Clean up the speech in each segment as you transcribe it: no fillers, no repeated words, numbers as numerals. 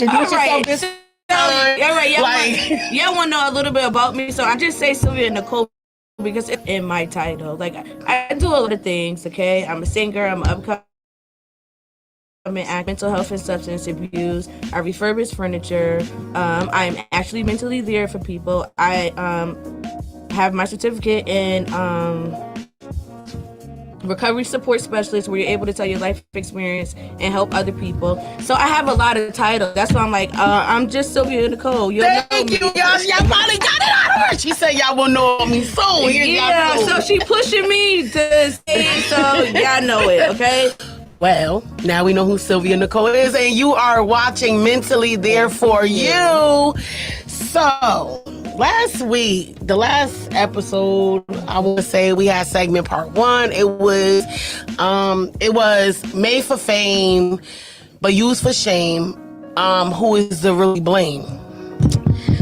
introduce yourself this time. All right, y'all want to know a little bit about me, so I just say Sylvia Nicole because it's in my title. Like, I do a lot of things, okay? I'm a singer, I'm an upcoming actor, mental health and substance abuse. I refurbish furniture. I'm actually mentally there for people. I have my certificate in recovery support specialist, where you're able to tell your life experience and help other people. So I have a lot of titles. That's why I'm like, I'm just Sylvia Nicole. Thank you, y'all. Y'all finally got it out of her. She said y'all will know me soon. Yeah, so she pushing me to say, so y'all know it, okay? Well, now we know who Sylvia Nicole is, and you are watching Mentally There For You. So, last week, the last episode, I want to say we had segment part 1. It was made for fame, but used for shame. Who is the really blame?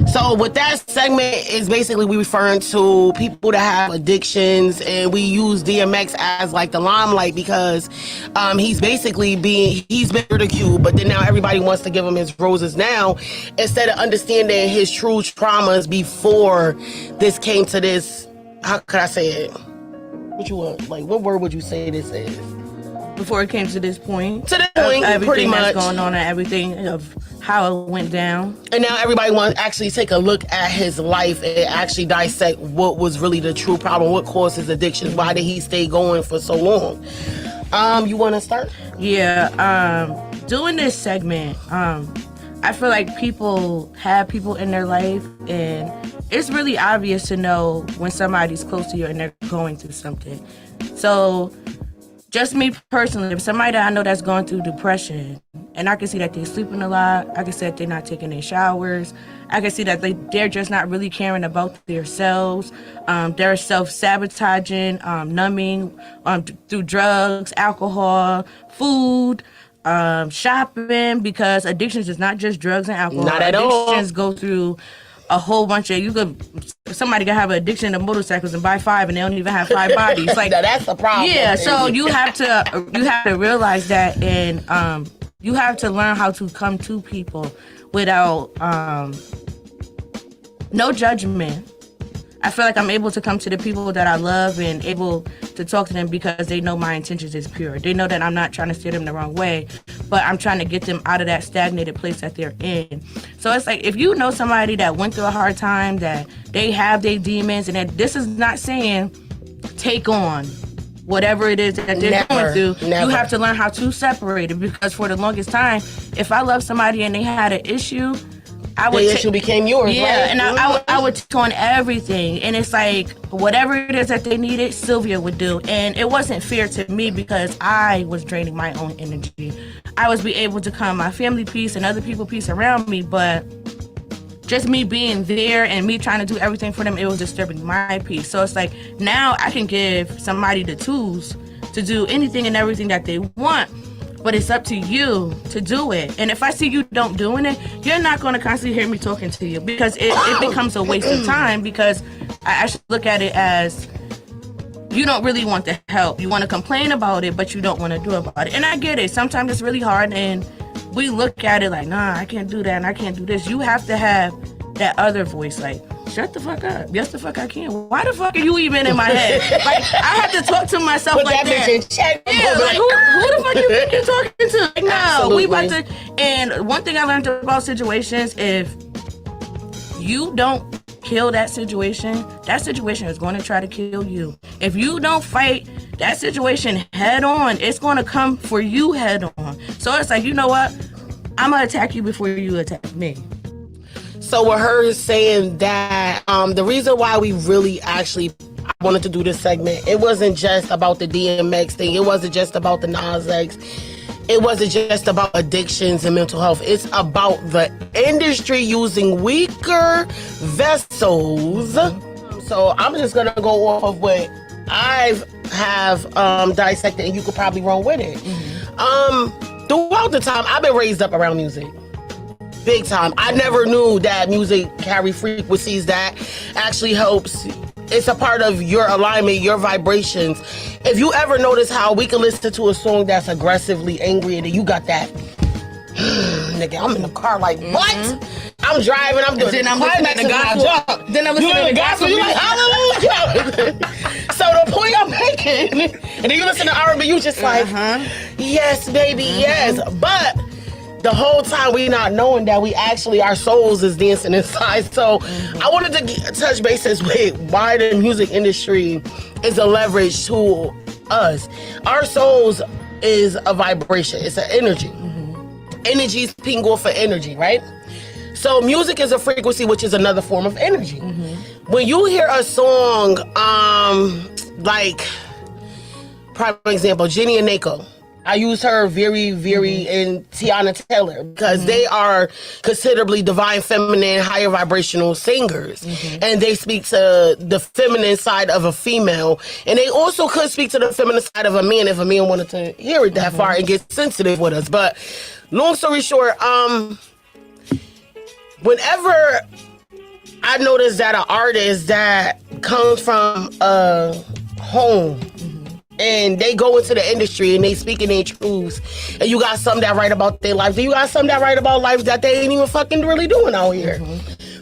So with that segment is basically we referring to people that have addictions, and we use DMX as like the limelight because he's been ridiculed, but then now everybody wants to give him his roses now instead of understanding his true traumas before this came to this. How could I say it? What you want? Like, what word would you say this is? Before it came to this point. To this point, pretty much. Everything that's going on and everything of how it went down. And now everybody wants to actually take a look at his life and actually dissect what was really the true problem, what caused his addiction, why did he stay going for so long. You want to start? Yeah, doing this segment, I feel like people have people in their life, and it's really obvious to know when somebody's close to you and they're going through something. So, just me personally, if somebody that I know that's going through depression, and I can see that they're sleeping a lot, I can see that they're not taking their showers, I can see that they're just not really caring about themselves, they're self-sabotaging, numbing through drugs, alcohol, food, shopping, because addictions is not just drugs and alcohol. Not at all. Addictions go through a whole bunch of, somebody can have an addiction to motorcycles and buy 5 and they don't even have 5 bodies. Like, that's the problem. Yeah, so you have to realize that, and you have to learn how to come to people without no judgment. I feel like I'm able to come to the people that I love and able to talk to them because they know my intentions is pure. They know that I'm not trying to steer them the wrong way, but I'm trying to get them out of that stagnated place that they're in. So it's like, if you know somebody that went through a hard time, that they have their demons, and that this is not saying take on whatever it is that they're going through. You have to learn how to separate it, because for the longest time, if I love somebody and they had an issue, the issue became yours, yeah, right? And I would take on everything. And it's like, whatever it is that they needed, Sylvia would do. And it wasn't fair to me because I was draining my own energy. I was be able to calm my family peace and other people peace around me, but just me being there and me trying to do everything for them, it was disturbing my peace. So it's like, now I can give somebody the tools to do anything and everything that they want. But it's up to you to do it. And if I see you don't doing it, you're not going to constantly hear me talking to you, because it becomes a waste of time, because I actually look at it as you don't really want the help. You want to complain about it, but you don't want to do about it. And I get it. Sometimes it's really hard, and we look at it like, nah, I can't do that and I can't do this. You have to have that other voice, like, shut the fuck up. Yes, the fuck I can. Why the fuck are you even in my head? Like, I have to talk to myself Put like that. Bitch in check. Yeah, like, who the fuck you think you're talking to? Like, no, Absolutely. we about to. And one thing I learned about situations, if you don't kill that situation is going to try to kill you. If you don't fight that situation head on, it's going to come for you head on. So it's like, you know what? I'm going to attack you before you attack me. So with her saying that, the reason why we really actually wanted to do this segment, it wasn't just about the DMX thing. It wasn't just about the Nas X. It wasn't just about addictions and mental health. It's about the industry using weaker vessels. So I'm just going to go off of what I have dissected, and you could probably run with it. Throughout the time, I've been raised up around music. Big time. I never knew that music carry frequencies that actually helps. It's a part of your alignment, your vibrations. If you ever notice how we can listen to a song that's aggressively angry and then you got that nigga. I'm in the car like, what? I'm driving, I'm doing then I'm climax listening to and I gospel. jump. Then I'm You listening in to the gospel, you like, hallelujah. So the point I'm making, and then you listen to R&B, you just like, yes, baby, yes. But the whole time we not knowing that we actually, our souls is dancing inside. So I wanted to touch bases with why the music industry is a leverage to us. Our souls is a vibration. It's an energy. Energy is pingo for energy, right? So music is a frequency, which is another form of energy. When you hear a song, like, prime example, Jenny and Nako. I use her very, and Tiana Taylor because they are considerably divine, feminine, higher vibrational singers. And they speak to the feminine side of a female. And they also could speak to the feminine side of a man if a man wanted to hear it that far and get sensitive with us. But long story short, whenever I notice that an artist that comes from a home and they go into the industry and they speaking their truths, and you got some that write about their life, then you got some that write about life that they ain't even fucking really doing out here.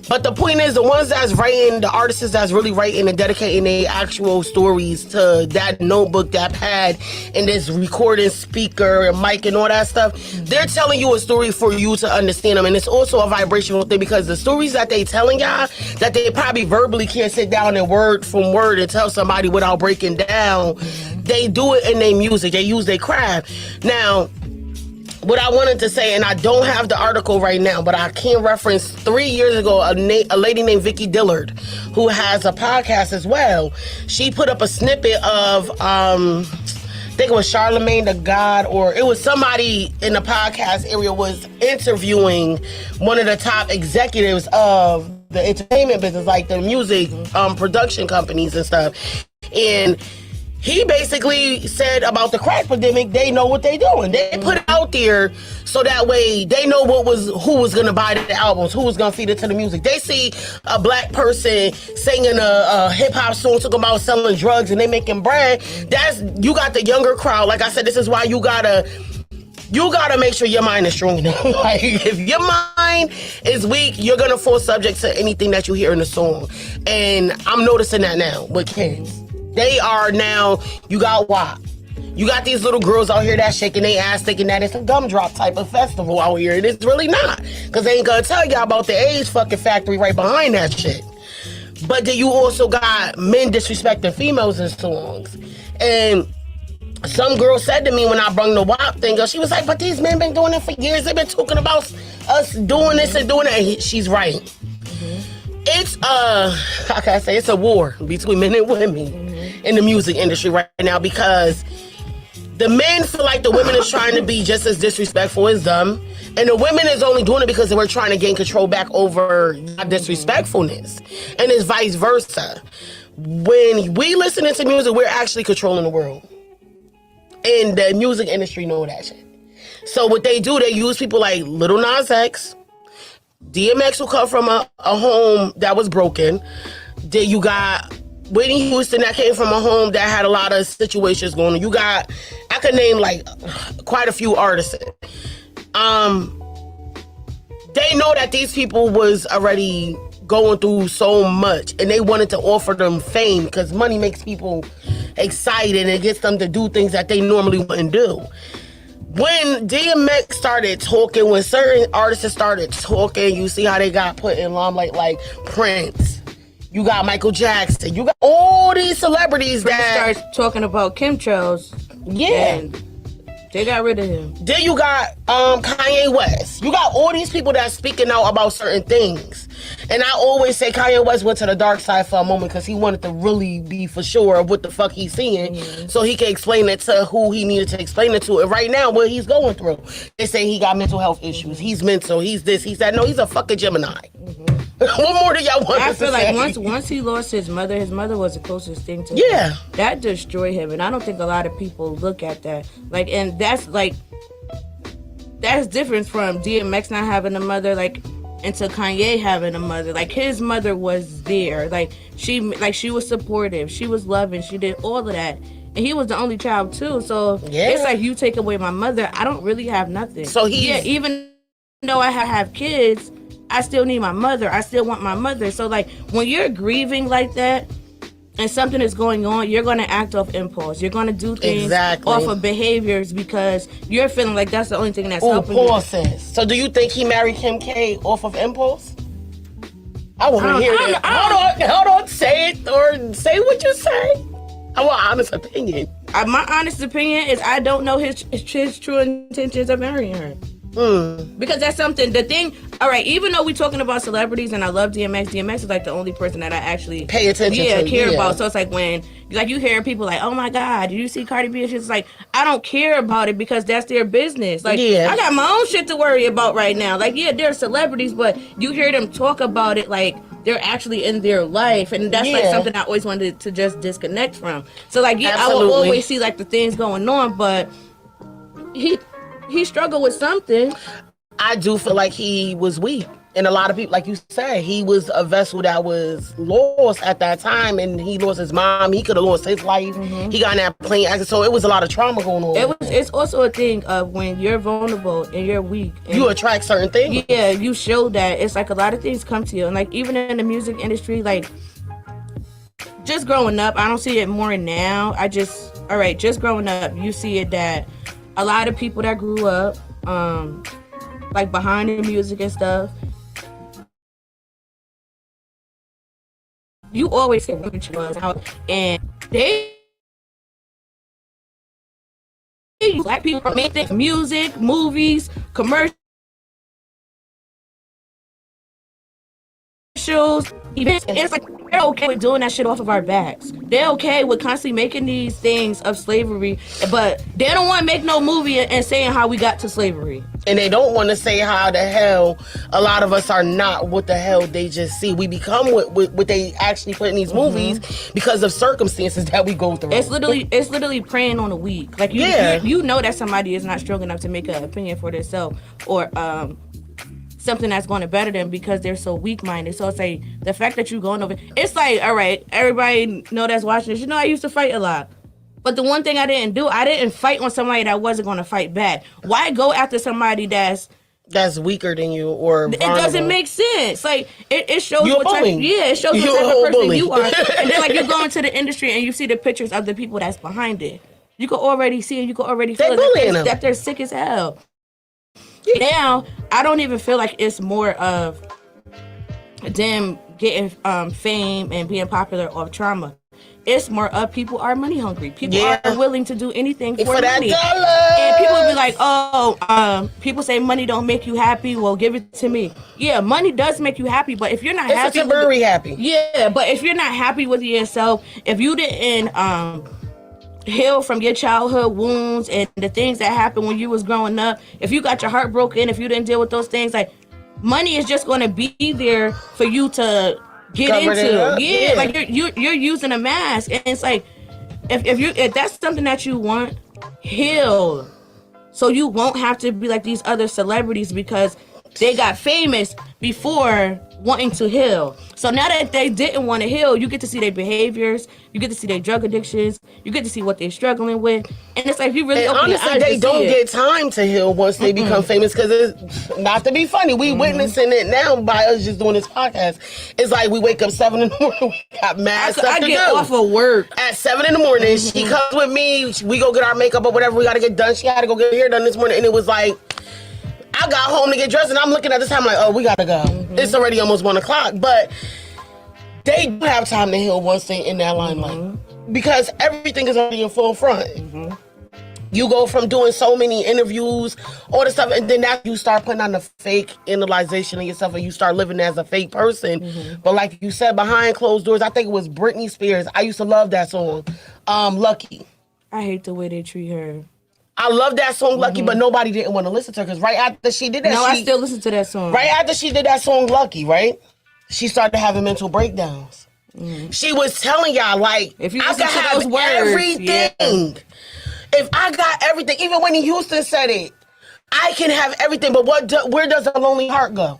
But the point is, the ones that's writing, the artists that's really writing and dedicating their actual stories to that notebook, that pad, and this recording speaker and mic and all that stuff, they're telling you a story for you to understand them. And it's also a vibrational thing because the stories that they telling y'all, that they probably verbally can't sit down and word from word and tell somebody without breaking down, they do it in their music. They use their craft. Now, what I wanted to say, and I don't have the article right now, but I can reference 3 years ago, a lady named Vicky Dillard, who has a podcast as well. She put up a snippet of, I think it was Charlemagne the God, or it was somebody in the podcast area was interviewing one of the top executives of the entertainment business, like the music production companies and stuff. And he basically said about the crack epidemic, they know what they doing. They put it out there so that way they know who was gonna buy the albums, who was gonna feed it to the music. They see a black person singing a hip hop song talking about selling drugs and they making bread. You got the younger crowd. Like I said, this is why you gotta make sure your mind is strong enough. Like, if your mind is weak, you're gonna fall subject to anything that you hear in the song. And I'm noticing that now with kids. They are now, you got WAP. You got these little girls out here that shaking their ass thinking that it's a gumdrop type of festival out here. And it's really not. Because they ain't gonna tell y'all about the AIDS fucking factory right behind that shit. But then you also got men disrespecting females in songs. And some girl said to me when I brung the WAP thing, she was like, but these men been doing it for years. They've been talking about us doing this and doing that. And she's right. It's how can I say, it's a war between men and women in the music industry right now because the men feel like the women is trying to be just as disrespectful as them, and the women is only doing it because they were trying to gain control back over disrespectfulness, and it's vice versa. When we listen to music, we're actually controlling the world, and the music industry know that shit. So what they do, they use people like Lil Nas X, DMX, who come from a home that was broken. Then you got Whitney Houston, that came from a home that had a lot of situations going on. You got, I could name like quite a few artists. They know that these people was already going through so much and they wanted to offer them fame because money makes people excited and it gets them to do things that they normally wouldn't do. When DMX started talking, when certain artists started talking, you see how they got put in limelight, like Prince. You got Michael Jackson. You got all these celebrities that start talking about chemtrails. Yeah. They got rid of him. Then you got Kanye West. You got all these people that's speaking out about certain things. And I always say Kanye West went to the dark side for a moment because he wanted to really be for sure of what the fuck he's seeing so he can explain it to who he needed to explain it to. And right now, what he's going through, they say he got mental health issues. He's mental. He's this. He's that. No, he's a fucking Gemini. What more do y'all want I to feel say? like once he lost his mother was the closest thing to him. That destroyed him. And I don't think a lot of people look at that. Like, and that's different from DMX not having a mother, like, into Kanye having a mother. Like, his mother was there. Like, she was supportive. She was loving. She did all of that. And he was the only child too. So it's like, you take away my mother, I don't really have nothing. So even though I have kids, I still need my mother. I still want my mother. So like when you're grieving like that and something is going on, you're going to act off impulse. You're going to do things off of behaviors because you're feeling like that's the only thing that's helping you. So do you think he married Kim K off of impulse? I want to hear that. Hold on. Say it or say what you say. I want an honest opinion. My honest opinion is I don't know his true intentions of marrying her. Because that's something, the thing, all right, even though we're talking about celebrities and I love DMX is like the only person that I actually pay attention to. Care about. So it's like when, like you hear people like, oh my God, did you see Cardi B? It's like, I don't care about it because that's their business. Like, I got my own shit to worry about right now. Like, yeah, they're celebrities, but you hear them talk about it like they're actually in their life. And that's like something I always wanted to just disconnect from. So like, I will always see like the things going on, but he struggled with something. I do feel like he was weak. And a lot of people, like you said, he was a vessel that was lost at that time, and he lost his mom. He could have lost his life. He got in that plane accident. So it was a lot of trauma going on. It's also a thing of when you're vulnerable and you're weak. And you attract certain things. Yeah, you show that. It's like a lot of things come to you. And like even in the music industry, like just growing up, I don't see it more now. Just growing up, you see it that a lot of people that grew up, like behind the music and stuff, you always say which was how, and they black people make things, music, movies, commercials, events. It's like they're okay with doing that shit off of our backs. They're okay with constantly making these things of slavery, but they don't want to make no movie and saying how we got to slavery. And they don't want to say how the hell a lot of us are not what the hell they just see. We become what they actually put in these movies because of circumstances that we go through. It's literally preying on the weak. Like you know that somebody is not strong enough to make an opinion for themselves or something that's going to better them because they're so weak-minded. So it's like the fact that you're going over, it's like, all right, everybody know that's watching this. You know, I used to fight a lot. But the one thing I didn't fight on somebody that wasn't going to fight back. Why go after somebody that's weaker than you or vulnerable? It doesn't make sense. Like it shows you're what type, it shows what type of person bully. You are. And then like you go into the industry and you see the pictures of the people that's behind it. You can already see and you can already feel that they're sick as hell. Now, I don't even feel like it's more of them getting fame and being popular off trauma. It's more of people are money hungry. People are willing to do anything for money. $1. And people will be like, people say money don't make you happy. Well, give it to me. Yeah, money does make you happy, but if you're not happy, it's temporary happy. Yeah, but if you're not happy with yourself, if you didn't heal from your childhood wounds and the things that happened when you was growing up, if you got your heart broken, if you didn't deal with those things, like money is just going to be there for you to get into. Like you're using a mask, and it's like if that's something that you want, heal, so you won't have to be like these other celebrities because they got famous before wanting to heal. So now that they didn't want to heal, you get to see their behaviors, you get to see their drug addictions, you get to see what they're struggling with, and it's like you really honestly they don't get time to heal once they become famous because it's not to be funny. We witnessing it now by us just doing this podcast. It's like we wake up 7 a.m, we got mad stuff to do. I get off of work at 7 a.m. She comes with me. We go get our makeup or whatever we got to get done. She had to go get her hair done this morning, and it was like, I got home to get dressed, and I'm looking at the time like, oh, we gotta go. It's already almost 1 o'clock. But they do have time to heal once they're in that limelight because everything is already in full front. You go from doing so many interviews, all this stuff, and then now you start putting on the fake analyzation of yourself, and you start living as a fake person. But like you said, behind closed doors, I think it was Britney Spears. I used to love that song, Lucky. I hate the way they treat her. I love that song, Lucky, but nobody didn't want to listen to her because right after she did that, I still listen to that song. Right after she did that song, Lucky, right? She started having mental breakdowns. She was telling y'all, like, if you I can have those words, everything. If I got everything, even when Houston said it, I can have everything, but where does a lonely heart go?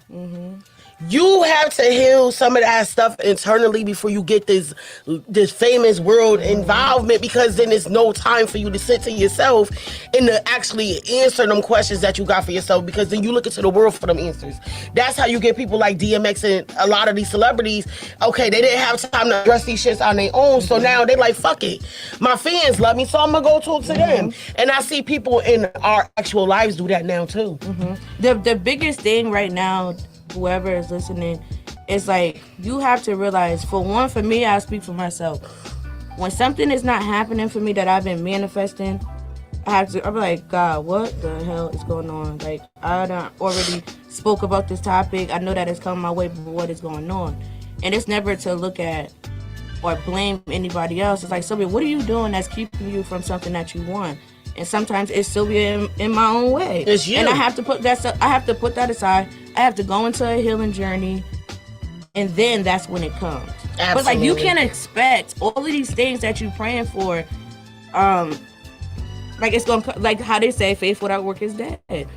You have to heal some of that stuff internally before you get this famous world involvement, because then there's no time for you to sit to yourself and to actually answer them questions that you got for yourself, because then you look into the world for them answers. That's how you get people like DMX and a lot of these celebrities. Okay, they didn't have time to address these shits on their own, so now they like, fuck it. My fans love me, so I'm gonna go talk to them. And I see people in our actual lives do that now too. The biggest thing right now, whoever is listening, is like, you have to realize, for one, for me, I speak for myself. When something is not happening for me that I've been manifesting, I'm like, God, what the hell is going on? Like, I done already spoke about this topic. I know that it's coming my way, but what is going on? And it's never to look at or blame anybody else. It's like, Sylvia, what are you doing that's keeping you from something that you want? And sometimes it's Sylvia in my own way. It's you. And I have to put that aside. I have to go into a healing journey, and then that's when it comes. Absolutely. But like, you can't expect all of these things that you're praying for. Like, it's gonna, like how they say, faith without work is dead.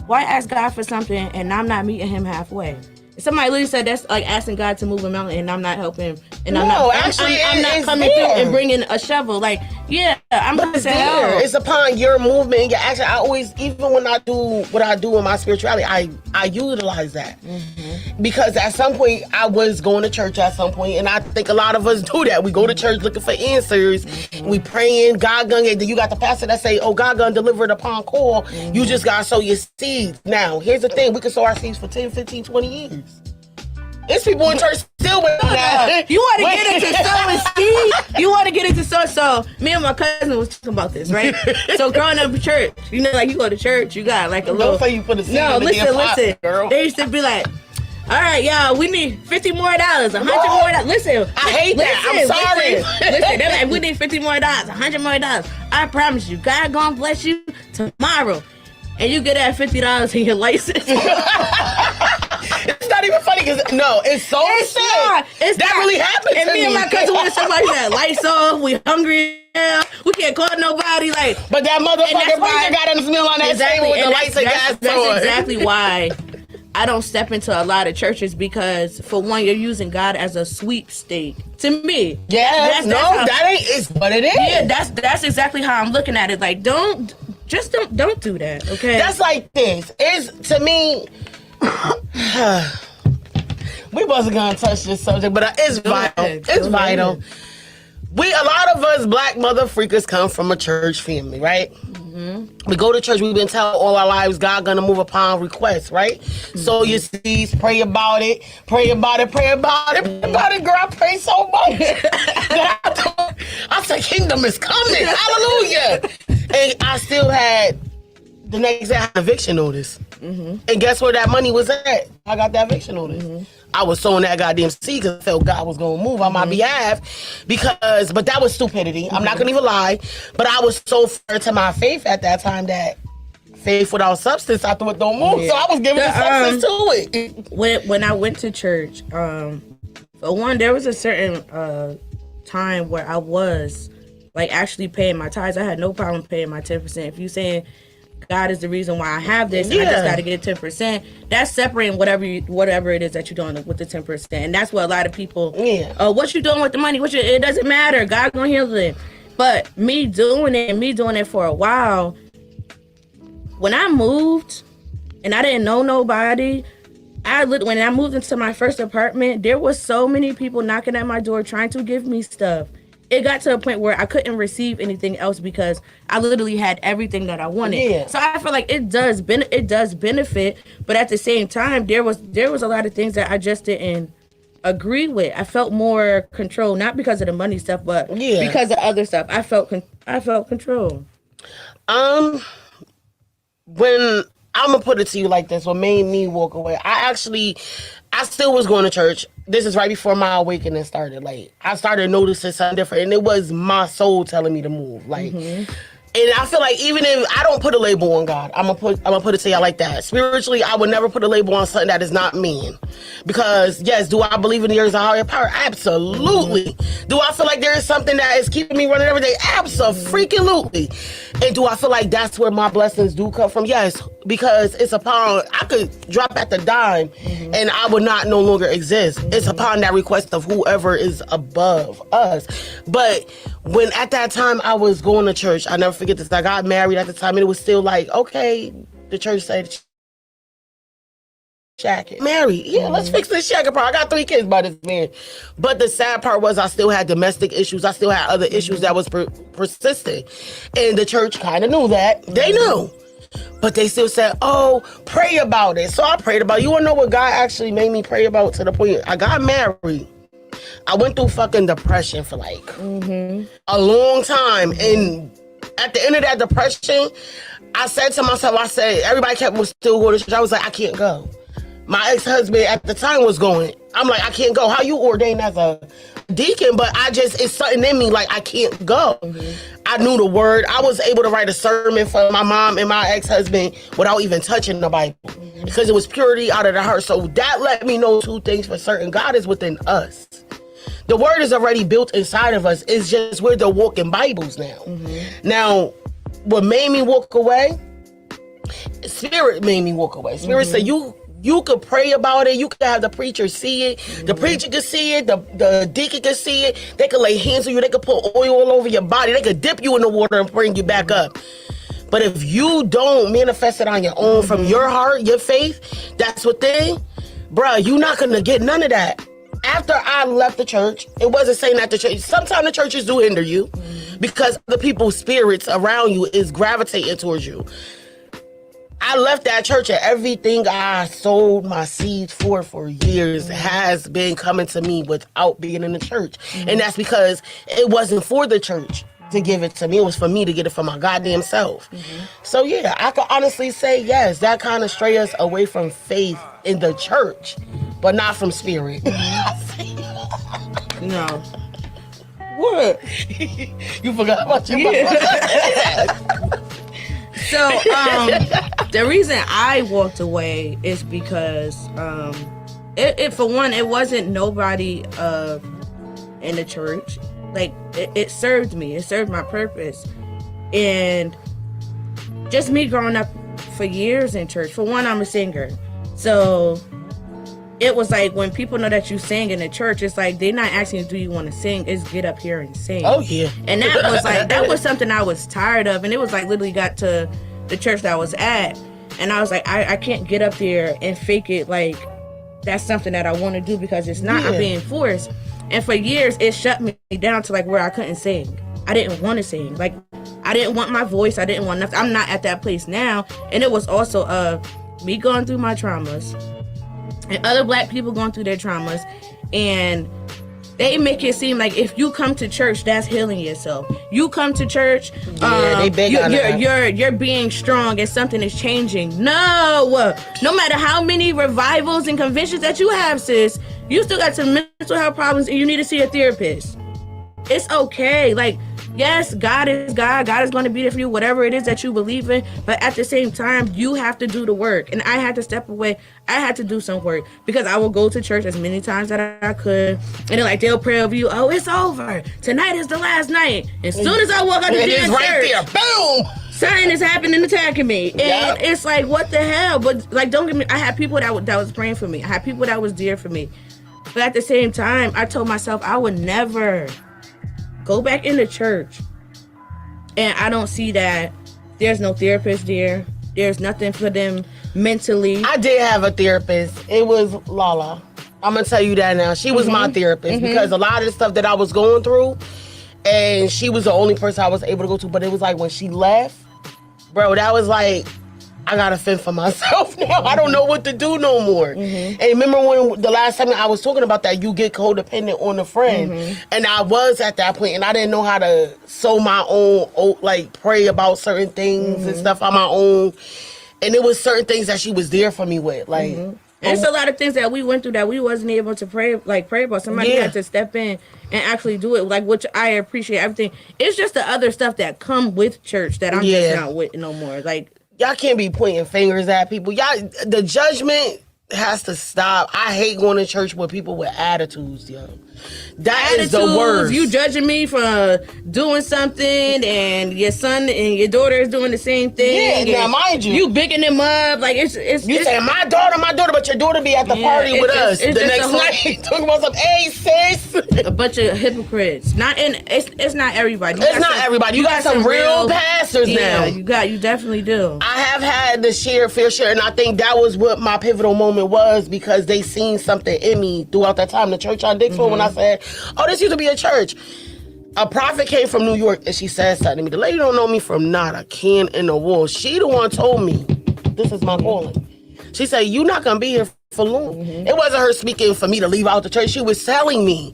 Why ask God for something and I'm not meeting Him halfway? Somebody literally said that's like asking God to move a mountain and I'm not helping. And I'm not coming through and bringing a shovel. Like, yeah, I'm gonna say hell. It's upon your movement and your action. I always, even when I do what I do in my spirituality, I utilize that. Because at some point I was going to church at some point, and I think a lot of us do that. We go to church looking for answers. We praying, God gonna, then you got the pastor that say, oh, God gonna deliver it upon call. You just gotta sow your seeds. Now, here's the thing, we can sow our seeds for 10, 15, 20 years. It's people in church still with that. You want to get into sowing seed? You want to get into so me and my cousin was talking about this, right? So growing up in church, you know, like, you go to church, you got like a little. Don't say you put a seed No, in the damn pot, listen. girl. They used to be like, all right, y'all, we need $50 more, $100 more. Listen, I hate that. I'm sorry. Listen, they're like, we need $50 more, $100 more. I promise you, God gonna bless you tomorrow, and you get that $50 in your license. It's not even funny because it's so sad. That really happened and to me. And my cousin went somebody that lights off. We hungry. We can't call nobody. Like, but that motherfucker preacher got us meal on that table with the lights and gas on. That's exactly why I don't step into a lot of churches, because for one, you're using God as a sweepstake to me. Yeah, that ain't. It's what it is. Yeah, that's exactly how I'm looking at it. Like, don't do that. Okay, that's like this. It's, to me. We wasn't gonna touch this subject, but it's vital. It's vital. A lot of us black mother freakers come from a church family, right? We go to church. We've been telling all our lives God gonna move upon requests, right? So you see, pray about it, pray about it, pray about it, pray about it. Girl, I pray so much. I said, kingdom is coming. Hallelujah. And I still had. The next day, I had an eviction notice. And guess where that money was at? I got that eviction notice. I was sowing that goddamn seed because I felt God was going to move on my behalf. But that was stupidity. I'm not going to even lie. But I was so far to my faith at that time that faith without substance, I thought, don't move. Yeah. So I was giving the substance to it. When I went to church, for one, there was a certain time where I was like actually paying my tithes. I had no problem paying my 10%. If you saying God is the reason why I have this, and I just got to get 10%. That's separating whatever it is that you're doing with the 10%, and that's what a lot of people. What you doing with the money? It doesn't matter. God gonna heal it. But me doing it for a while. When I moved, and I didn't know nobody, when I moved into my first apartment, there was so many people knocking at my door trying to give me stuff. It got to a point where I couldn't receive anything else because I literally had everything that I wanted. Yeah. So I feel like it does benefit, but at the same time, there was a lot of things that I just didn't agree with. I felt more control, not because of the money stuff, but because of other stuff. I felt control. When I'm gonna put it to you like this, what made me walk away, I still was going to church. This is right before my awakening started. Like, I started noticing something different, and it was my soul telling me to move. Like, and I feel like even if I don't put a label on God, I'm gonna put it to y'all like that. Spiritually, I would never put a label on something that is not me. Because yes, do I believe in there is a higher power? Absolutely. Do I feel like there is something that is keeping me running every day? Absolutely. And do I feel like that's where my blessings do come from? Yes. because it's upon, I could drop at the dime and I would not no longer exist. It's upon that request of whoever is above us. But when at that time I was going to church, I never forget this, I got married at the time and it was still like, okay, the church said shacking. Married. Yeah, let's fix this shacking part. I got 3 kids by this man. But the sad part was I still had domestic issues. I still had other issues that was persistent. And the church kind of knew that. They knew. But they still said, oh, pray about it. So I prayed about it. You want to know what God actually made me pray about to the point I got married. I went through fucking depression for like a long time. And at the end of that depression, I said to myself, everybody was still going to church. I was like, I can't go. My ex-husband at the time was going. I'm like, I can't go. How you ordained as a deacon? But it's something in me like I can't go. I knew the word. I was able to write a sermon for my mom and my ex-husband without even touching the Bible because it was purity out of the heart. So that let me know 2 things for certain. God is within us. The word is already built inside of us. It's just we're the walking Bibles now. Now, what made me walk away? Spirit made me walk away. Spirit said, you could pray about it. You could have the preacher see it. The preacher could see it. The deacon could see it. They could lay hands on you. They could put oil all over your body. They could dip you in the water and bring you back up. But if you don't manifest it on your own from your heart, your faith, that's within, bruh, you're not going to get none of that. After I left the church, it wasn't saying that the church, sometimes the churches do hinder you because the people's spirits around you is gravitating towards you. I left that church and everything I sold my seeds for years has been coming to me without being in the church. And that's because it wasn't for the church to give it to me. It was for me to get it for my goddamn self. So yeah, I can honestly say yes, that kind of strayed us away from faith in the church, but not from spirit. No. What? You forgot about your mama? So, the reason I walked away is because, it for one, it wasn't nobody in the church. Like, it served me. It served my purpose. And just me growing up for years in church. For one, I'm a singer. So, it was like when people know that you sing in the church, it's like they're not asking you, do you want to sing? It's get up here and sing. Oh, yeah. And that was something I was tired of. And it was like literally got to the church that I was at. And I was like, I can't get up there and fake it like that's something that I want to do because it's not. I'm being forced. And for years, it shut me down to like where I couldn't sing. I didn't want to sing. Like, I didn't want my voice. I didn't want nothing. I'm not at that place now. And it was also me going through my traumas and other Black people going through their traumas, and they make it seem like if you come to church, that's healing yourself. You come to church, you're being strong and something is changing. No matter how many revivals and conventions that you have, sis, you still got some mental health problems and you need to see a therapist. It's okay. Like, yes, God is God. God is going to be there for you, whatever it is that you believe in. But at the same time, you have to do the work. And I had to step away. I had to do some work because I will go to church as many times that I could. And then, like, they'll pray over you. Oh, it's over. Tonight is the last night. As soon as I walk out the damn church, right there, boom, something is happening, attacking me. And it's like, what the hell? But, like, don't get me, I had people that was praying for me. I had people that was dear for me. But at the same time, I told myself I would never go back into church. And I don't see that there's no therapist there. There's nothing for them mentally. I did have a therapist. It was Lala. I'm going to tell you that now. She was my therapist because a lot of the stuff that I was going through, and she was the only person I was able to go to. But it was like when she left, bro, that was like, I gotta fend for myself now. I don't know what to do no more. And remember when the last time I was talking about that, you get codependent on a friend. And I was at that point and I didn't know how to sow my own, like pray about certain things and stuff on my own. And it was certain things that she was there for me with. Like, it's a lot of things that we went through that we wasn't able to pray about. Somebody had to step in and actually do it, like, which I appreciate everything. It's just the other stuff that come with church that I'm just not with no more. Like, y'all can't be pointing fingers at people. Y'all, the judgment has to stop. I hate going to church with people with attitudes, yo. That is the worst. You judging me for doing something, and your son and your daughter is doing the same thing. Yeah, now mind you, you bigging them up like it's. You say my daughter, but your daughter be at the party with us the next night talking about some. Hey, sis, a bunch of hypocrites. It's not everybody. It's not everybody. You got some real pastors now. You definitely do. I have had the fair share, and I think that was what my pivotal moment was, because they seen something in me throughout that time. The church on Dixville, when I said, "Oh, this used to be a church." A prophet came from New York, and she said something to me. The lady don't know me from not a can in the wall. She the one told me, "This is my calling." She said, "You not gonna be here for long." It wasn't her speaking for me to leave out the church. She was telling me,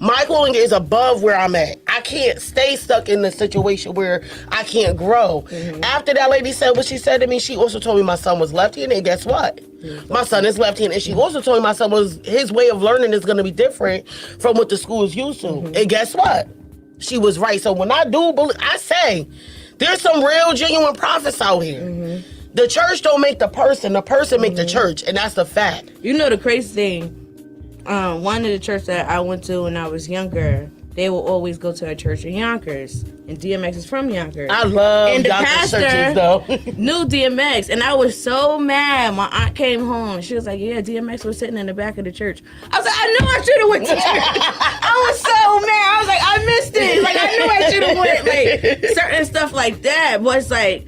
my calling is above where I'm at. I can't stay stuck in the situation where I can't grow. After that lady said what she said to me, she also told me my son was left-handed, and guess what? My son is left-handed, and she also told me my son his way of learning is going to be different from what the school is used to. And guess what? She was right. So when I do believe, I say, there's some real genuine prophets out here. The church don't make the person make the church, and that's the fact. You know the crazy thing, one of the church that I went to when I was younger, they will always go to a church in Yonkers, and DMX is from Yonkers. I love and the Yonkers pastor churches, though. knew DMX, and I was so mad. My aunt came home, she was like, "Yeah, DMX was sitting in the back of the church." I was like, "I knew I should have went to church." I was so mad. I was like, "I missed it." Like, I knew I should have went. Like, certain stuff like that. But it's like,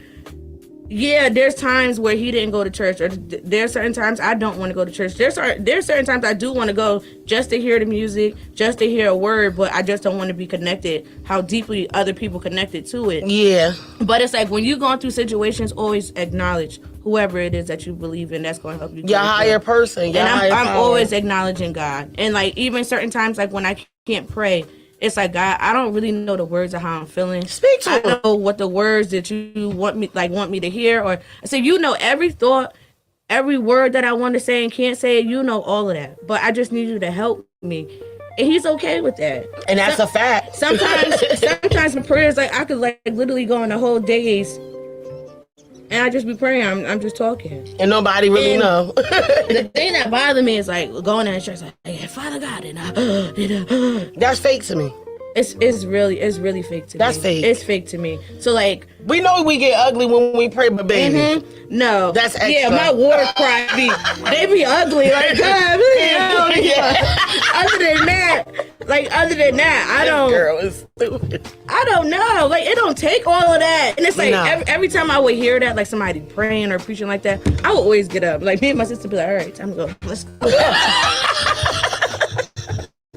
yeah, there's times where he didn't go to church, or there's certain times I don't want to go to church. There's certain times I do want to go just to hear the music, just to hear a word, but I just don't want to be connected how deeply other people connected to it. Yeah. But it's like, when you're going through situations, always acknowledge whoever it is that you believe in, that's going to help you. Your higher person. And I'm always acknowledging God. And like, even certain times, like when I can't pray, it's like, God, I don't really know the words of how I'm feeling. Speak to I him. know what the words that you want me to hear, or I say, you know, every thought, every word that I want to say and can't say, you know all of that. But I just need you to help me. And he's okay with that. And that's a fact. Sometimes my prayers, like, I could like literally go on the whole days, and I just be praying. I'm just talking, and nobody really know. The thing that bothers me is like going in church, like, "Hey, Father God," and that's fake to me. It's really fake to me. That's fake. It's fake to me. So like, we know we get ugly when we pray, but baby, no, that's extra. Yeah, my water cry they be ugly. Like, God, yeah. Other than that, I don't. Girl is stupid. I don't know. Like, it don't take all of that. And it's like, No. every time I would hear that, like somebody praying or preaching like that, I would always get up. Like, me and my sister be like, "All right, time to go. Let's go."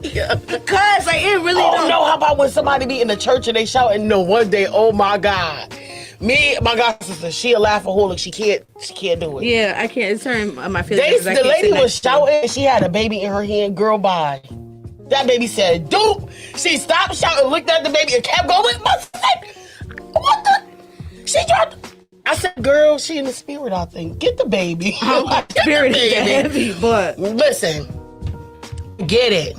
Yeah. Because like, it really don't know. How about when somebody be in the church and they shouting, "No, one day, oh my God." My god sister, she a laughaholic. She can't do it. Yeah, I can't. It's her my feelings. The lady was shouting and she had a baby in her hand. Girl, bye. That baby said, "Doop." She stopped shouting, looked at the baby, and kept going. What the? She dropped. I said, "Girl, she in the spirit, I think. Get the baby." Spirit is heavy, but listen, get it.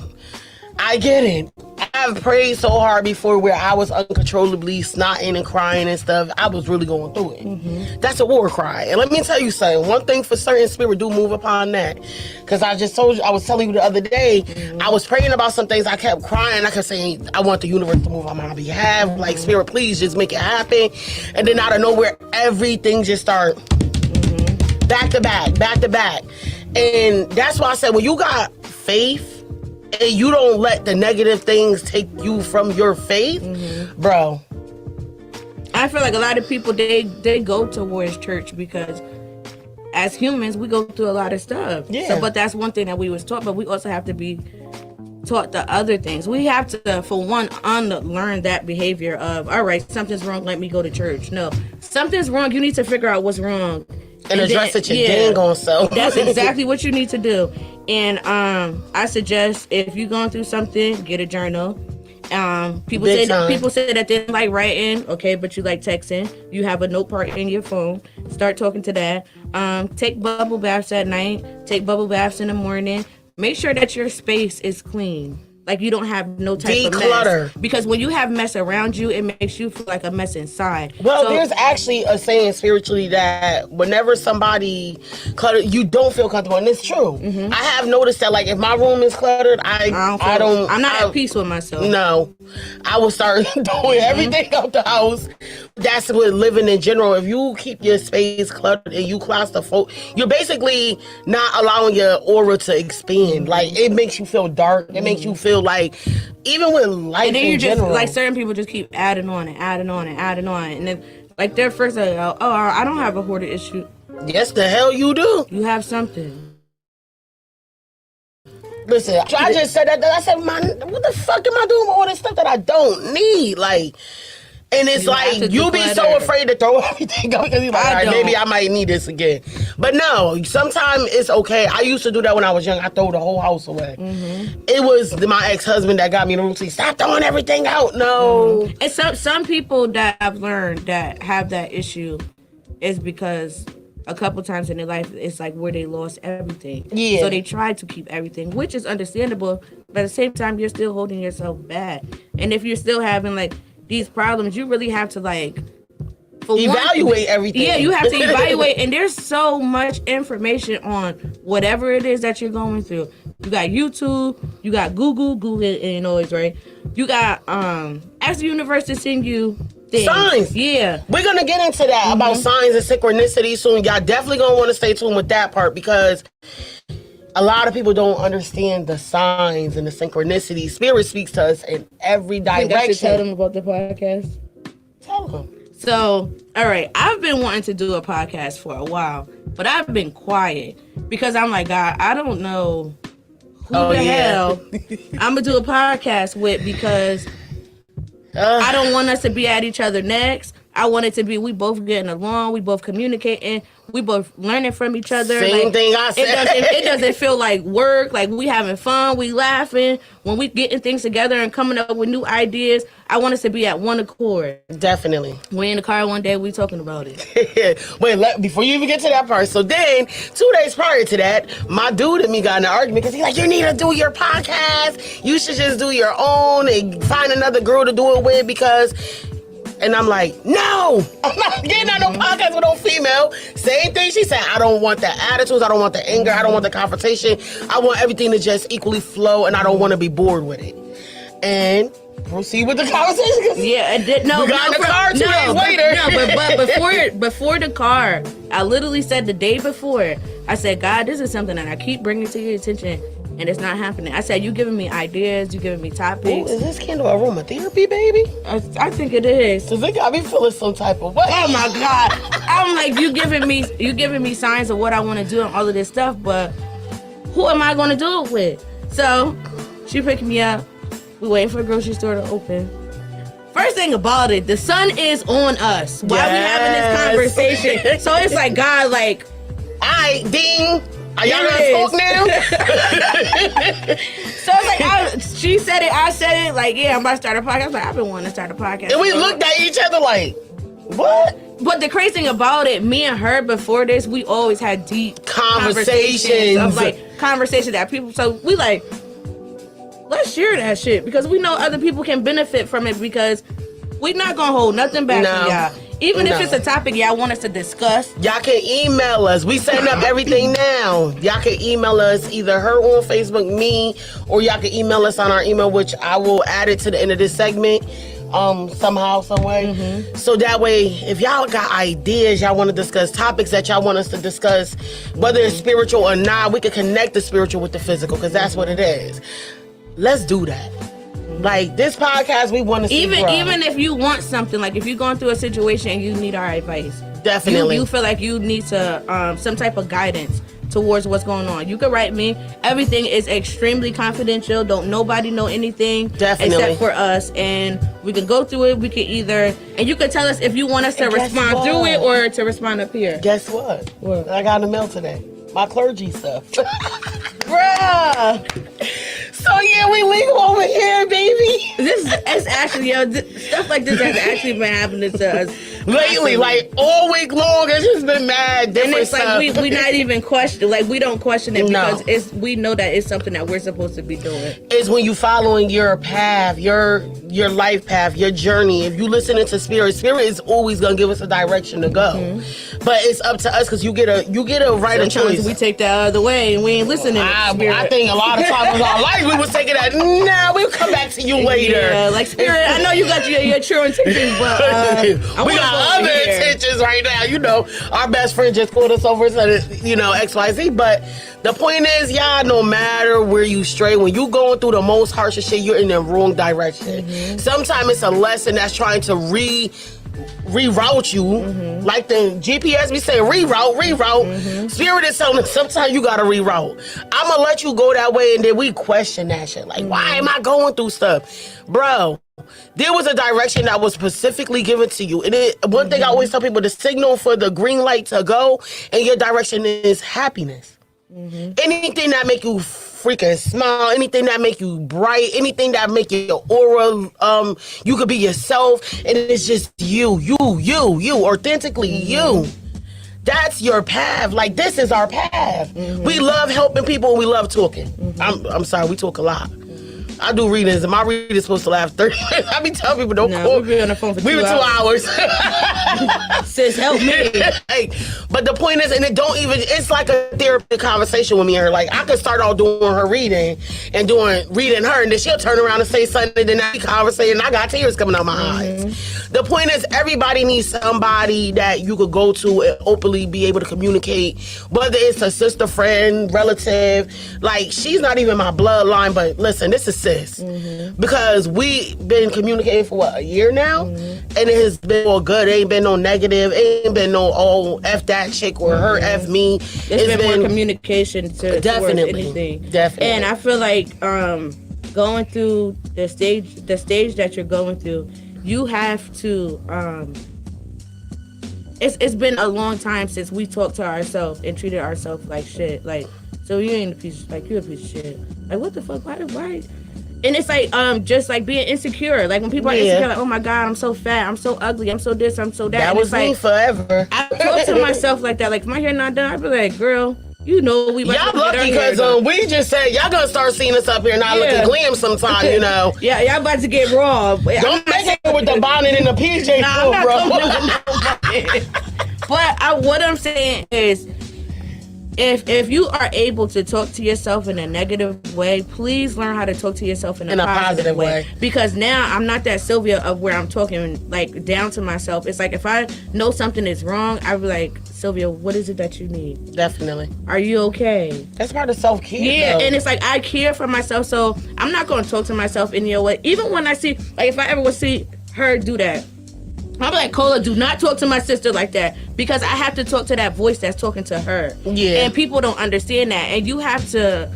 I get it. I've prayed so hard before where I was uncontrollably snotting and crying and stuff. I was really going through it. That's a war cry. And let me tell you something. One thing for certain, spirit do move upon that. Because I just told you, I was telling you the other day, I was praying about some things. I kept crying. I kept saying, I want the universe to move on my behalf. Like, spirit, please just make it happen. And then out of nowhere, everything just started back to back. And that's why I said, when you got faith, and you don't let the negative things take you from your faith, bro. I feel like a lot of people, they go towards church because as humans, we go through a lot of stuff. Yeah. So, but that's one thing that we was taught, but we also have to be taught the other things. We have to, for one, unlearn that behavior of, all right, something's wrong, let me go to church. No, something's wrong, you need to figure out what's wrong. And address it your dang on self. That's exactly what you need to do. And I suggest, if you're going through something, get a journal. People say that they like writing, okay, but you like texting. You have a note part in your phone. Start talking to that. Take bubble baths at night. Take bubble baths in the morning. Make sure that your space is clean. like you don't have no type Declutter. of mess. Because when you have mess around you, it makes you feel like a mess inside. Well, So- there's actually a saying spiritually that whenever somebody cluttered, you don't feel comfortable, and it's true. I have noticed that, like, if my room is cluttered, I'm not at peace with myself. No, I will start doing everything out the house. That's what living in general. If you keep your space cluttered and you claustrophobic, you're basically not allowing your aura to expand. Like, it makes you feel dark. It makes you feel like, even with life And then in you just general, like certain people just keep adding on and adding on and adding on, and then like their first like, oh, I don't have a hoarder issue. yes, the hell you do. You have something. Listen, I just said that. I said, man, what the fuck am I doing with all this stuff that I don't need? Like, and it's You have like, to you be so declutter. afraid to throw everything out because you're like, I all right, don't. maybe I might need this again. But no, sometimes it's okay. I used to do that when I was young. I throw the whole house away. It was my ex-husband that got me the routine. Stop throwing everything out. No. And some people that I've learned that have that issue is because a couple times in their life it's like where they lost everything. Yeah. So they try to keep everything, which is understandable, but at the same time you're still holding yourself back. And if you're still having like these problems, you really have to like Evaluate everything. Yeah, you have to evaluate, and there's so much information on whatever it is that you're going through. You got YouTube, you got Google ain't always right. You got ask the universe to send you things. Signs. Yeah. We're going to get into that about signs and synchronicity soon. Y'all definitely going to want to stay tuned with that part because a lot of people don't understand the signs and the synchronicity. Spirit speaks to us in every direction. I should tell them about the podcast. Tell them. So, all right, I've been wanting to do a podcast for a while, but I've been quiet because I'm like, God, I don't know who the hell I'm gonna do a podcast with because I don't want us to be at each other next. I want it to be we both getting along, we both communicating, we both learning from each other. Same thing I said. It doesn't feel like work, like we having fun, we laughing. When we getting things together and coming up with new ideas, I want us to be at one accord. Definitely. We in the car one day, we talking about it. Wait, before you even get to that part. So then, 2 days prior to that, my dude and me got in an argument because he's like, you need to do your podcast. You should just do your own and find another girl to do it with because... And I'm like, no, I'm not getting on no podcast with no female. Same thing she said. I don't want the attitudes. I don't want the anger. I don't want the confrontation. I want everything to just equally flow, and I don't want to be bored with it. And proceed with the conversation. Yeah, we got in the car 2 days later. But before the car, I literally said the day before, I said, God, this is something that I keep bringing to your attention, and it's not happening. I said, you giving me ideas, you giving me Ooh, topics. is this candle aromatherapy, baby? I think it is. Cause it got me feeling some type of way. Oh my God. I'm like, you giving me signs of what I want to do and all of this stuff, but who am I going to do it with? So she picked me up. We waiting for a grocery store to open. First thing about it, the sun is on us while we having this conversation. So it's like, God, like, Alright, ding. Are y'all There gonna it smoke now? so it's like, she said it, I said it, like, yeah, I'm about to start a podcast. I was like, I've been wanting to start a podcast. And we looked at each other like, what? But the crazy thing about it, me and her before this, we always had deep Conversations. of like conversations that people. So we like, let's share that shit because we know other people can benefit from it because we're not gonna hold nothing back No. from y'all. Even if No. it's a topic y'all want us to discuss. Y'all can email us. We setting up everything now. Y'all can email us, either her on Facebook, me, or y'all can email us on our email, which I will add it to the end of this segment. Somehow, some way. So that way, if y'all got ideas, y'all want to discuss topics that y'all want us to discuss, whether it's spiritual or not, we can connect the spiritual with the physical, because that's what it is. Let's do that. Like this podcast, we want to see grow. Even if you want something, like if you're going through a situation and you need our advice, Definitely. you feel like you need to some type of guidance towards what's going on, you can write me. Everything is extremely confidential. Don't nobody know anything Definitely. except for us, and we can go through it. We can either, and you can tell us if you want us to And guess respond what? through it or to respond up here. Guess what? What? I got in the mail today. My clergy stuff. Bruh. So yeah, we legal over here, baby. It's actually, stuff like this has actually been happening to us Lately, like all week long, it's just been mad different and it's stuff. like we not even question, like we don't question it No. because we know that it's something that we're supposed to be doing. It's when you following your path, your life path, your journey. If you listening to spirit is always gonna give us a direction to go. But it's up to us because you get a right of Sometimes choice. we take that other way and we ain't listening. I think a lot of times in our life we was taking that. Nah, we'll come back to you later. Yeah, like spirit. I know you got your true intentions, but we got other intentions right now. You know, our best friend just pulled us over to XYZ. But the point is, y'all, no matter where you stray, when you going through the most harshest shit, you're in the wrong direction. Sometimes it's a lesson that's trying to reroute you, like the GPS be saying, reroute. Spirit is telling us sometimes you gotta reroute. I'm gonna let you go that way, and then we question that shit. Like, why am I going through stuff, bro? There was a direction that was specifically given to you, and one thing I always tell people: the signal for the green light to go in your direction is happiness. Anything that make you freaking smile, anything that make you bright, anything that make your aura, you could be yourself, and it's just you, authentically you. That's your path. Like, this is our path. We love helping people, and we love talking. I'm sorry, we talk a lot. I do readings, and my reading is supposed to last 30 minutes. I be telling people, don't call. We'll be on the phone for 2 hours. Sis, help me. Hey, but the point is, and it's like a therapy conversation with me and her. Like, I could start out doing her reading and reading her, and then she'll turn around and say something, and then I conversate, and I got tears coming out my eyes. The point is, everybody needs somebody that you could go to and openly be able to communicate, whether it's a sister, friend, relative. Like, she's not even my bloodline, but listen, this is sis. Because we been communicating for a year now, and it has been all good. It ain't been no negative. It ain't been no F that chick or her F me. It's been more communication to definitely towards anything. Definitely. And I feel like going through the stage that you're going through, you have to it's been a long time since we talked to ourselves and treated ourselves like shit. Like, so you ain't a piece, like, you're a piece of shit. Like, what the fuck? Why? And it's like, just like being insecure. Like, when people are insecure, like, oh my God, I'm so fat, I'm so ugly, I'm so this, I'm so that. That and was it's me like, forever. I talk to myself like that. Like, if my hair not done, I be like, girl, you know we y'all lucky because we just said y'all gonna start seeing us up here not looking glam sometime, you know. Yeah, y'all about to get raw. Don't make it with the bonnet and the PJ bro. But what I'm saying is, if you are able to talk to yourself in a negative way, please learn how to talk to yourself in a positive way. Because now I'm not that Sylvia of where I'm talking like down to myself. It's like if I know something is wrong, I'd be like, Sylvia, what is it that you need? Definitely. Are you okay? That's part of self-care. Yeah, though. and it's like I care for myself, so I'm not going to talk to myself in your way. Even when I see, like, if I ever would see her do that, I'm like, Cola, do not talk to my sister like that, because I have to talk to that voice that's talking to her. Yeah. And people don't understand that. And you have to,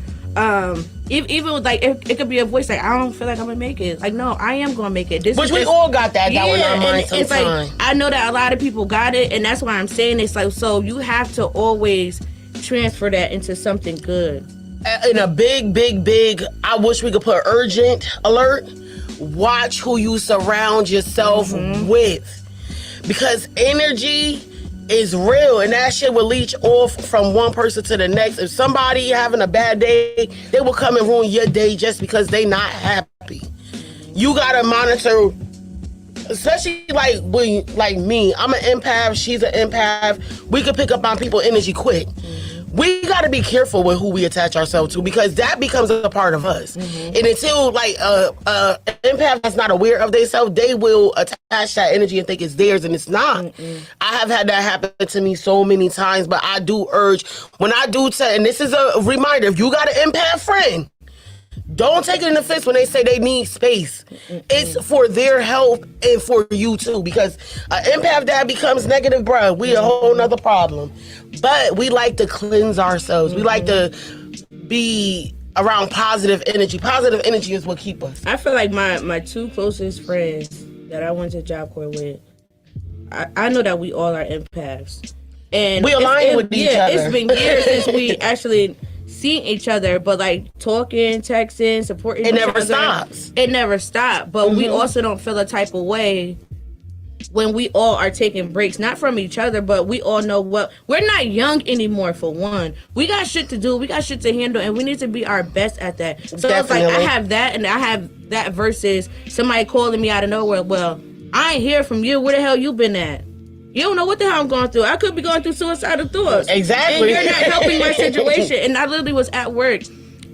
even with, like, it could be a voice like, I don't feel like I'm going to make it. Like, no, I am going to make it. Which we all got that down in our mind sometimes. It's like, I know that a lot of people got it, and that's why I'm saying it's like, so you have to always transfer that into something good. In a big, I wish we could put urgent alert. Watch who you surround yourself with, because energy is real, and that shit will leech off from one person to the next. If somebody having a bad day, they will come and ruin your day just because they not happy. You gotta monitor, especially like when, like me, I'm an empath, she's an empath. We can pick up on people's energy quick. We got to be careful with who we attach ourselves to, because that becomes a part of us. And until like an empath that's not aware of themselves, they will attach that energy and think it's theirs, and it's not. I have had that happen to me so many times, but I do urge, when I do and this is a reminder, if you got an empath friend, don't take it in the fist when they say they need space. It's for their health and for you too, because an empath that becomes negative, bruh, we a whole nother problem. But we like to cleanse ourselves. We like to be around positive energy. Positive energy is what keep us. I feel like my two closest friends that I went to Job Corps with, I know that we all are empaths. And we align with each other. It's been years since we actually seeing each other, but like talking, texting, supporting It each never other. stops. It never stopped. But we also don't feel a type of way when we all are taking breaks, not from each other, but we all know what we're not young anymore. For one, we got shit to do, we got shit to handle, and we need to be our best at that. So it's like I Definitely. have that, and I have that versus somebody calling me out of nowhere. Well, I ain't hear from you. Where the hell you been at? You don't know what the hell I'm going through. I could be going through suicidal thoughts. Exactly. And you're not helping my situation. And I literally was at work,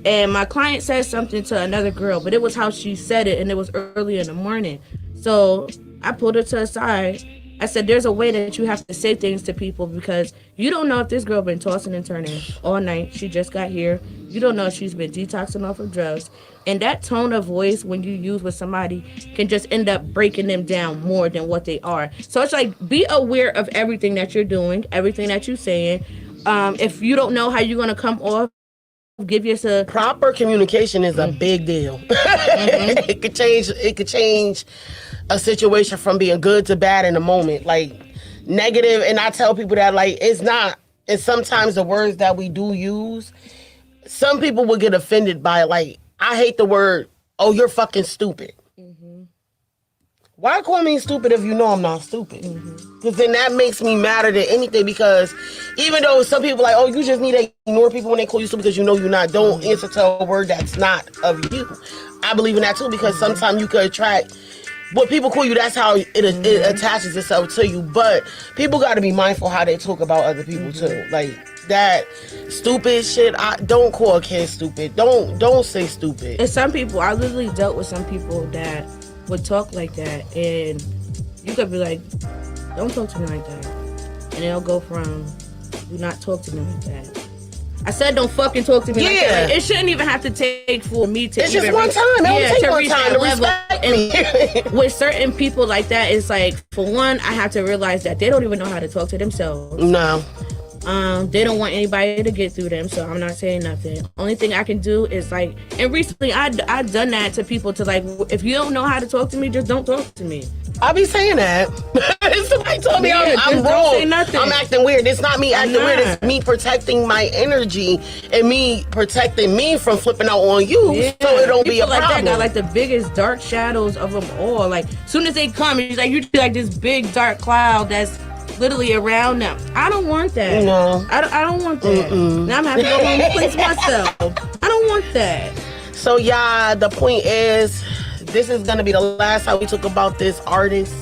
and my client said something to another girl, but it was how she said it, and it was early in the morning. So I pulled her to the side. I said, there's a way that you have to say things to people, because you don't know if this girl been tossing and turning all night. She just got here. You don't know if she's been detoxing off of drugs. And that tone of voice when you use with somebody can just end up breaking them down more than what they are. So it's like, be aware of everything that you're doing, everything that you're saying. If you don't know how you're going to come off, give yourself Proper communication is a big deal. It could change a situation from being good to bad in a moment. Like negative, and I tell people that like it's not. And sometimes the words that we do use, some people will get offended by like, I hate the word, oh, you're fucking stupid. Why call me stupid if you know I'm not stupid? Because then that makes me madder than anything, because even though some people like, oh, you just need to ignore people when they call you stupid because you know you're not, don't answer to a word that's not of you. I believe in that too, because sometimes you could attract what people call you, that's how it attaches itself to you. But people got to be mindful how they talk about other people too. Like that stupid shit, don't call a kid stupid. Don't say stupid. And some people, I literally dealt with some people that would talk like that, and you could be like, don't talk to me like that. And they'll go from, do not talk to me like that. I said don't fucking talk to me like that. Like, it shouldn't even have to take for me to It's just one time. It don't take one time to respect me. And with certain people like that, it's like, for one, I have to realize that they don't even know how to talk to themselves. No. They don't want anybody to get through them, so I'm not saying nothing. Only thing I can do is like, and recently I done that to people, to like, if you don't know how to talk to me, just don't talk to me. I be saying that. Somebody told me I'm just wrong. don't say nothing. I'm acting weird. It's not me acting weird. It's me protecting my energy and me protecting me from flipping out on you, so it don't be a People like problem. that got like the biggest dark shadows of them all. Like, soon as they come, it's like, you're like this big dark cloud that's literally around them. I don't want that. No. I don't want that. Now I'm having to go home and cleanse myself. I don't want that. So yeah, the point is, this is gonna be the last time we talk about this artist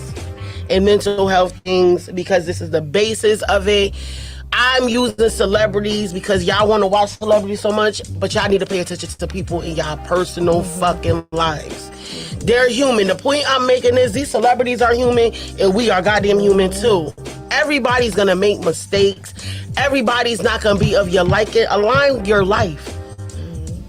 and mental health things, because this is the basis of it. I'm using celebrities because y'all want to watch celebrities so much, but y'all need to pay attention to people in y'all personal fucking lives. They're human. The point I'm making is these celebrities are human, and we are goddamn human too. Everybody's gonna make mistakes. Everybody's not gonna be of your liking. Align your life.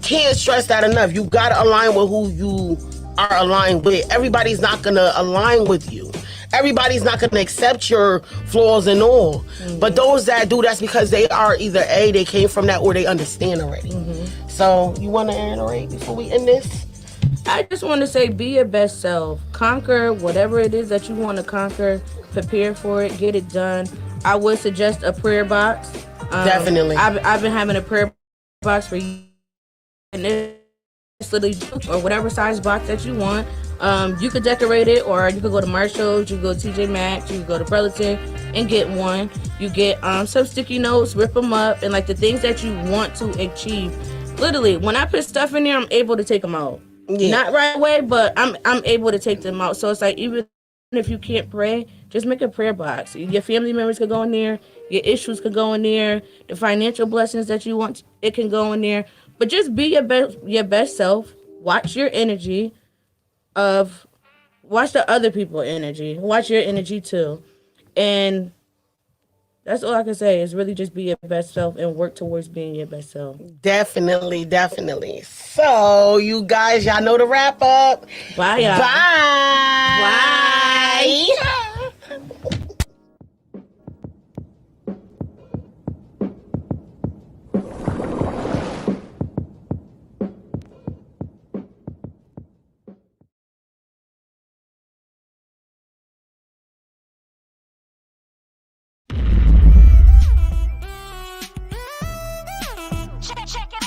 Can't stress that enough. You gotta align with who you are aligned with. Everybody's not gonna align with you. Everybody's not gonna accept your flaws and all. But those that do, that's because they are either A, they came from that, or they understand already. So you wanna iterate before we end this? I just want to say, be your best self. Conquer whatever it is that you want to conquer. Prepare for it. Get it done. I would suggest a prayer box. Definitely. I've been having a prayer box for years. And it's literally, or whatever size box that you want. You could decorate it, or you could go to Marshalls, you could go to TJ Maxx, you could go to Burlington and get one. You get some sticky notes, rip them up, and like the things that you want to achieve. Literally, when I put stuff in there, I'm able to take them out. Yeah. Not right away, but I'm able to take them out. So it's like, even if you can't pray, just make a prayer box. Your family members could go in there. Your issues could go in there. The financial blessings that you want, it can go in there. But just be your best self. Watch your energy. Watch the other people's energy. Watch your energy too. And that's all I can say, is really just be your best self and work towards being your best self. Definitely, definitely. So, you guys, y'all know the wrap up. Bye, y'all. Bye. Check it.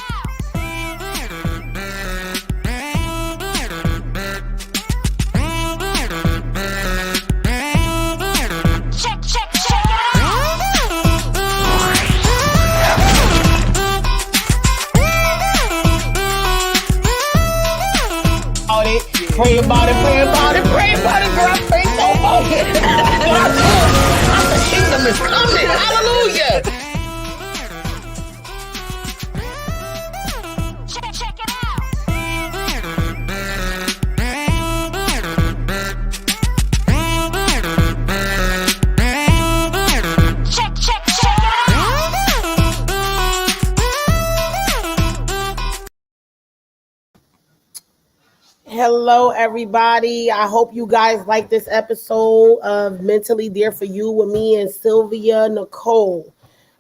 Hello, everybody. I hope you guys like this episode of Mentally There For You with me and Sylvia Nicole.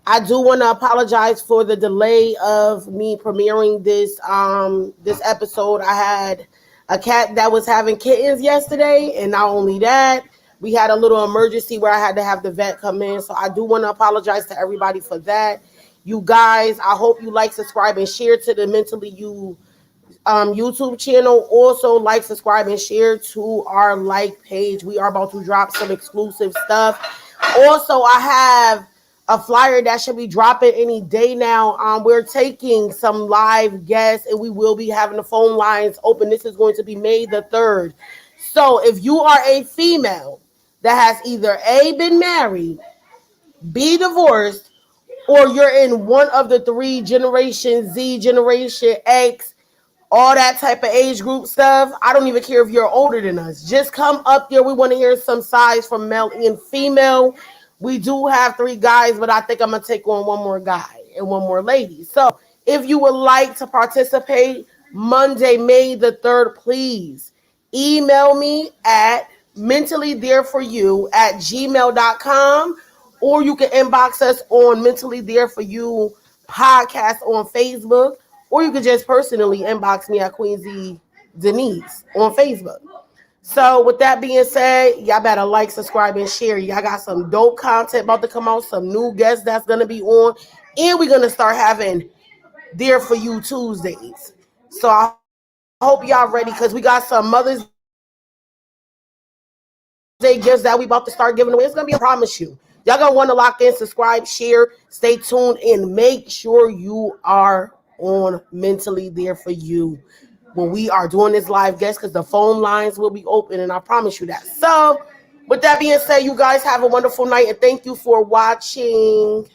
I do want to apologize for the delay of me premiering this episode. I had a cat that was having kittens yesterday, and not only that, we had a little emergency where I had to have the vet come in. So I do want to apologize to everybody for that. You guys, I hope you like, subscribe, and share to the Mentally You YouTube channel. Also, like, subscribe, and share to our like page. We are about to drop some exclusive stuff. Also, I have a flyer that should be dropping any day now. We're taking some live guests, and we will be having the phone lines open. This is going to be May the 3rd. So if you are a female that has either A, been married, B, divorced, or you're in one of the three Generation Z, Generation X, all that type of age group stuff. I don't even care if you're older than us. Just come up there. We want to hear some size from male and female. We do have 3 guys, but I think I'm going to take on one more guy and one more lady. So if you would like to participate Monday, May the 3rd, please email me at mentallythereforyou@gmail.com, or you can inbox us on Mentally There For You podcast on Facebook, or you can just personally inbox me at Queensy Denise on Facebook. So with that being said, y'all better like, subscribe, and share. Y'all got some dope content about to come out, some new guests that's going to be on, and we're going to start having There For You Tuesdays. So I hope y'all ready, because we got some Mother's Day gifts that we about to start giving away. It's going to be, I promise you. Y'all going to want to lock in, subscribe, share, stay tuned, and make sure you are on Mentally There For You when we are doing this live guest, because the phone lines will be open, and I promise you that. So with that being said, you guys have a wonderful night, and thank you for watching.